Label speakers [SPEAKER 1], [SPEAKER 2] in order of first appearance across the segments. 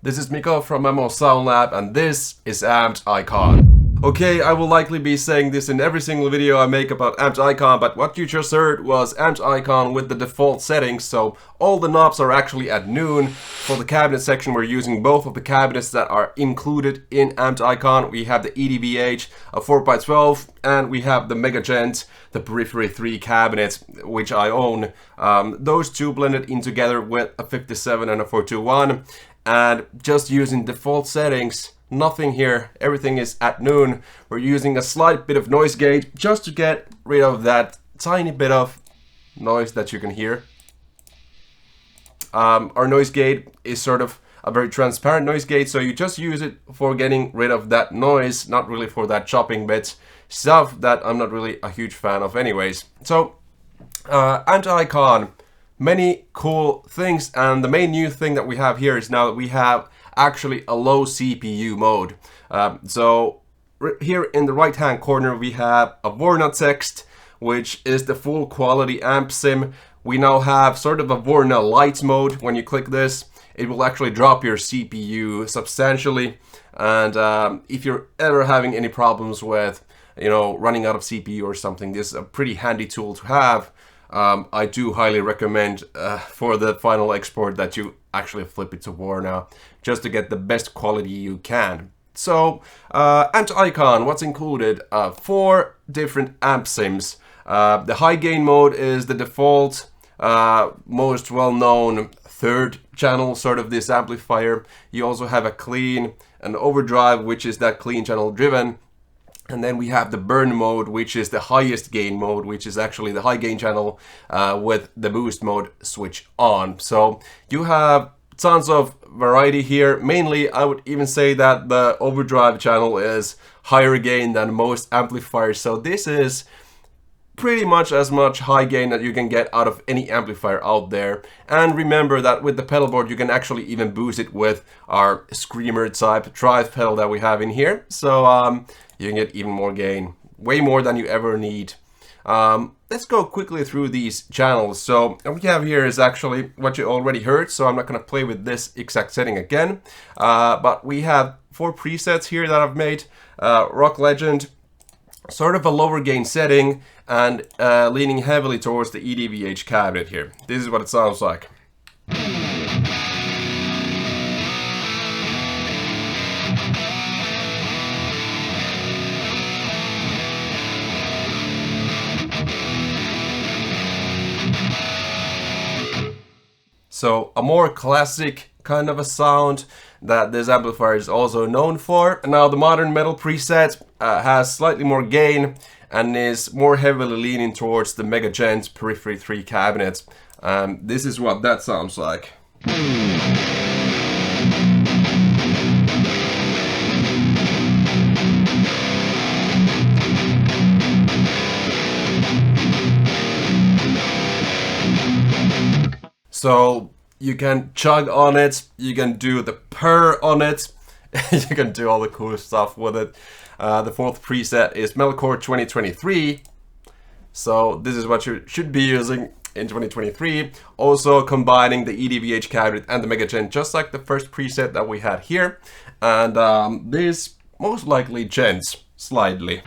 [SPEAKER 1] This is Miko from MMO Sound Lab, and this is Amped Icon. Okay, I will likely be saying this in every single video I make about Amped Icon, but what you just heard was Amped Icon with the default settings, so all the knobs are actually at noon. For the cabinet section, we're using both of the cabinets that are included in Amped Icon. We have the EDVH 4x12, and we have the Mega Djent, the Periphery 3 cabinet, which I own. Those two blended in together with a 57 and a 421. And just using default settings, nothing here, everything is at noon. We're using a slight bit of noise gate just to get rid of that tiny bit of noise that you can hear. Our noise gate is sort of a very transparent noise gate, so you just use it for getting rid of that noise, not really for that chopping bit stuff that I'm not really a huge fan of anyways. So, Amped Icon. Many cool things, and the main new thing that we have here is now that we have actually a low CPU mode. So here in the right hand corner we have a Vorna text, which is the full quality amp sim. We now have sort of a Vorna light mode. When you click this, it will actually drop your CPU substantially, and if you're ever having any problems with, you know, running out of CPU or something, this is a pretty handy tool to have. I do highly recommend for the final export that you actually flip it to Vorna just to get the best quality you can. So, Amped Icon, what's included? 4 different amp sims. The high gain mode is the default, most well-known third channel, sort of this amplifier. You also have a clean, an overdrive, which is that clean channel driven. And then we have the burn mode, which is the highest gain mode, which is actually the high gain channel with the boost mode switch on. So you have tons of variety here. Mainly, I would even say that the overdrive channel is higher gain than most amplifiers. So this is pretty much as much high gain that you can get out of any amplifier out there. And remember that with the pedal board, you can actually even boost it with our screamer type drive pedal that we have in here. So you can get even more gain, way more than you ever need. Let's go quickly through these channels. So what we have here is actually what you already heard, so I'm not going to play with this exact setting again. But we have 4 presets here that I've made. Rock Legend, sort of a lower gain setting, and leaning heavily towards the EDVH cabinet here. This is what it sounds like. So a more classic kind of a sound that this amplifier is also known for. Now the modern metal preset has slightly more gain and is more heavily leaning towards the Mega Djent Periphery 3 cabinet. This is what that sounds like. So you can chug on it, you can do the purr on it, you can do all the cool stuff with it. The 4th preset is Metalcore 2023. So this is what you should be using in 2023. Also combining the EDVH cabinet and the Mega Djent, just like the first preset that we had here. And this most likely djents slightly.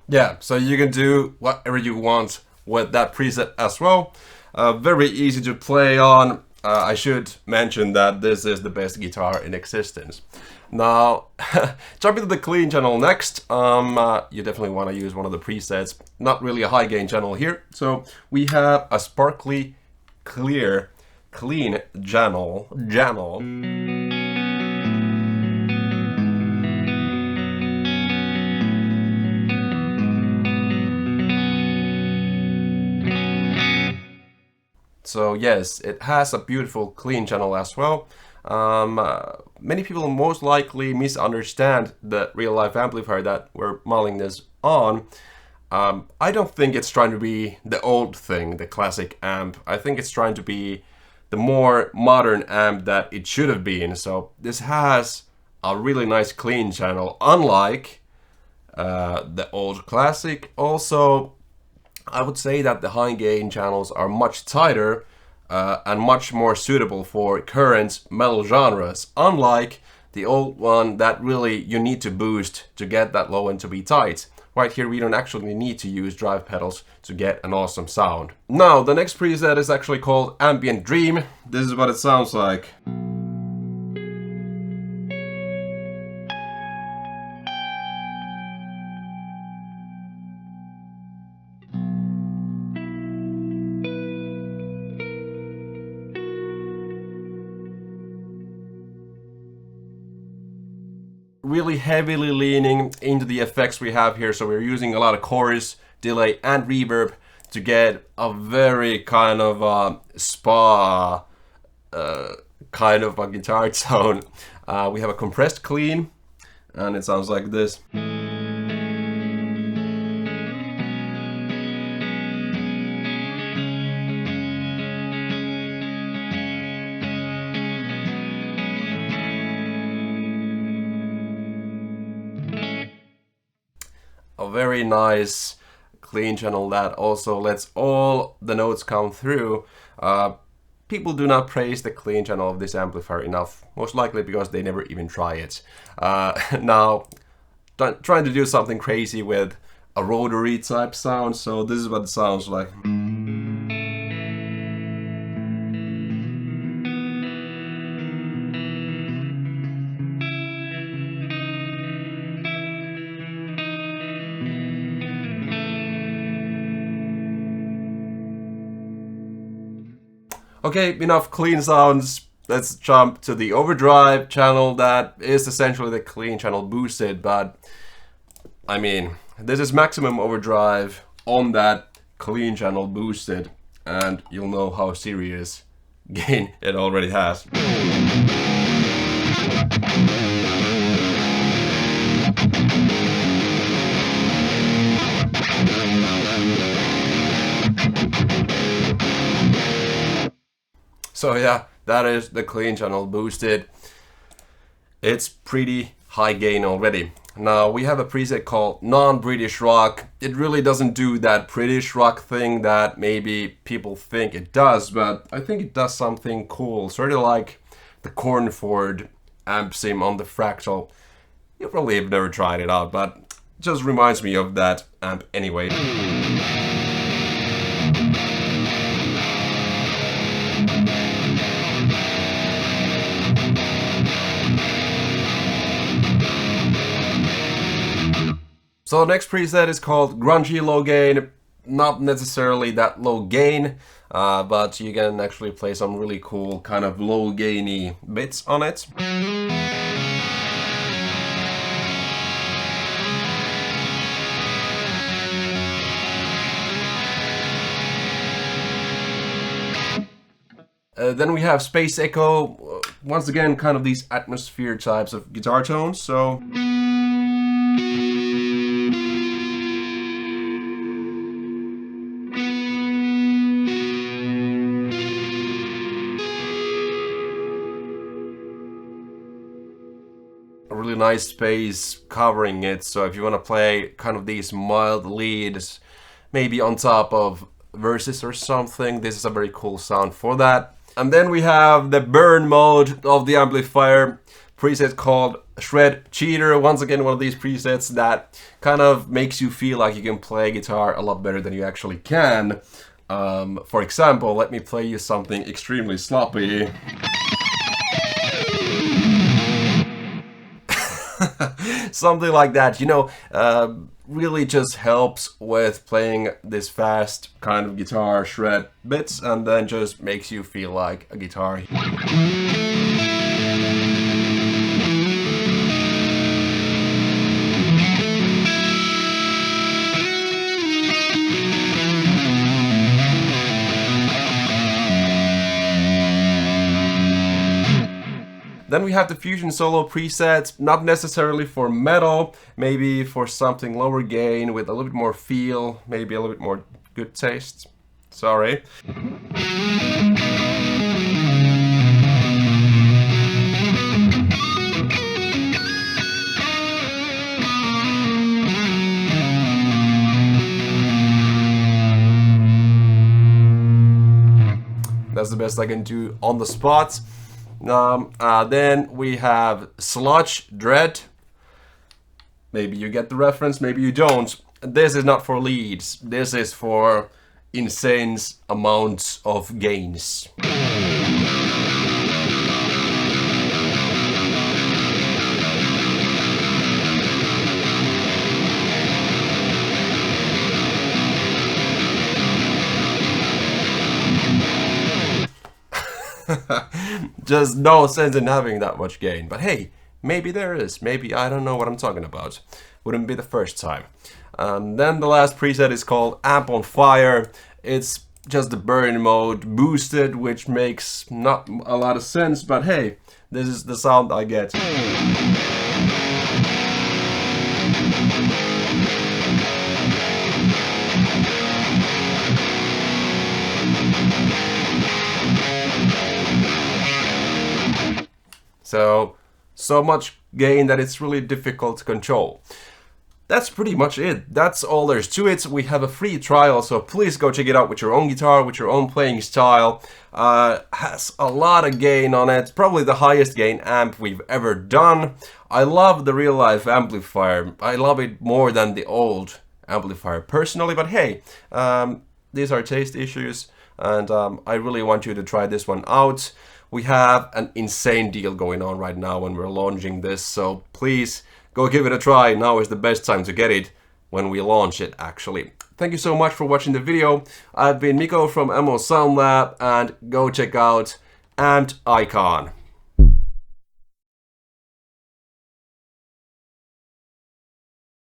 [SPEAKER 1] Yeah, so you can do whatever you want with that preset as well. Very easy to play on. I should mention that this is the best guitar in existence. Now, jumping to the clean channel next, you definitely want to use one of the presets. Not really a high gain channel here. So we have a sparkly, clean channel. So yes, it has a beautiful clean channel as well. Many people most likely misunderstand the real-life amplifier that we're modeling this on. I don't think it's trying to be the old thing, the classic amp. I think it's trying to be the more modern amp that it should have been. So this has a really nice clean channel, unlike the old classic. Also, I would say that the high gain channels are much tighter and much more suitable for current metal genres, unlike the old one that really you need to boost to get that low end to be tight. Right here we don't actually need to use drive pedals to get an awesome sound. Now the next preset is actually called Ambient Dream. This is what it sounds like. Really heavily leaning into the effects we have here, so we're using a lot of chorus, delay and reverb to get a very kind of spa kind of a guitar tone. We have a compressed clean and it sounds like this. A very nice clean channel that also lets all the notes come through. People do not praise the clean channel of this amplifier enough, most likely because they never even try it. Now, trying to do something crazy with a rotary type sound, so this is what it sounds like. Okay, enough clean sounds. Let's jump to the overdrive channel that is essentially the clean channel boosted, but I mean, this is maximum overdrive on that clean channel boosted, and you'll know how serious gain it already has. So yeah, that is the clean channel boosted. It's pretty high gain already. Now we have a preset called non-British rock. It really doesn't do that British rock thing that maybe people think it does, but I think it does something cool, sort of like the Cornford amp sim on the Fractal. You probably have never tried it out, but it just reminds me of that amp anyway. So the next preset is called Grungy Low Gain. Not necessarily that low gain, but you can actually play some really cool kind of low gainy bits on it. Then we have Space Echo. Once again, kind of these atmosphere types of guitar tones. So. A really nice space covering it, so if you want to play kind of these mild leads, maybe on top of verses or something, this is a very cool sound for that. And then we have the burn mode of the amplifier, preset called Shred Cheater. Once again, one of these presets that kind of makes you feel like you can play guitar a lot better than you actually can. For example, let me play you something extremely sloppy. Something like that, you know, really just helps with playing this fast kind of guitar shred bits, and then just makes you feel like a guitar. Then we have the Fusion Solo preset, not necessarily for metal, maybe for something lower gain with a little bit more feel, maybe a little bit more good taste. Sorry. That's the best I can do on the spot. Then we have Sludge Dread. Maybe you get the reference, maybe you don't. This is not for leads. This is for insane amounts of gains. Just no sense in having that much gain. But hey, maybe there is. Maybe I don't know what I'm talking about. Wouldn't be the first time. Then the last preset is called Amp on Fire. It's just the burn mode boosted, which makes not a lot of sense. But hey, this is the sound I get. So much gain that it's really difficult to control. That's pretty much it. That's all there's to it. We have a free trial, so please go check it out with your own guitar, with your own playing style. Has a lot of gain on it. Probably the highest gain amp we've ever done. I love the real life amplifier. I love it more than the old amplifier personally, but hey, these are taste issues, and I really want you to try this one out. We have an insane deal going on right now when we're launching this, so please go give it a try. Now is the best time to get it, when we launch it actually. Thank you so much for watching the video. I've been Mikko from MO Sound Lab, and go check out Amped Icon.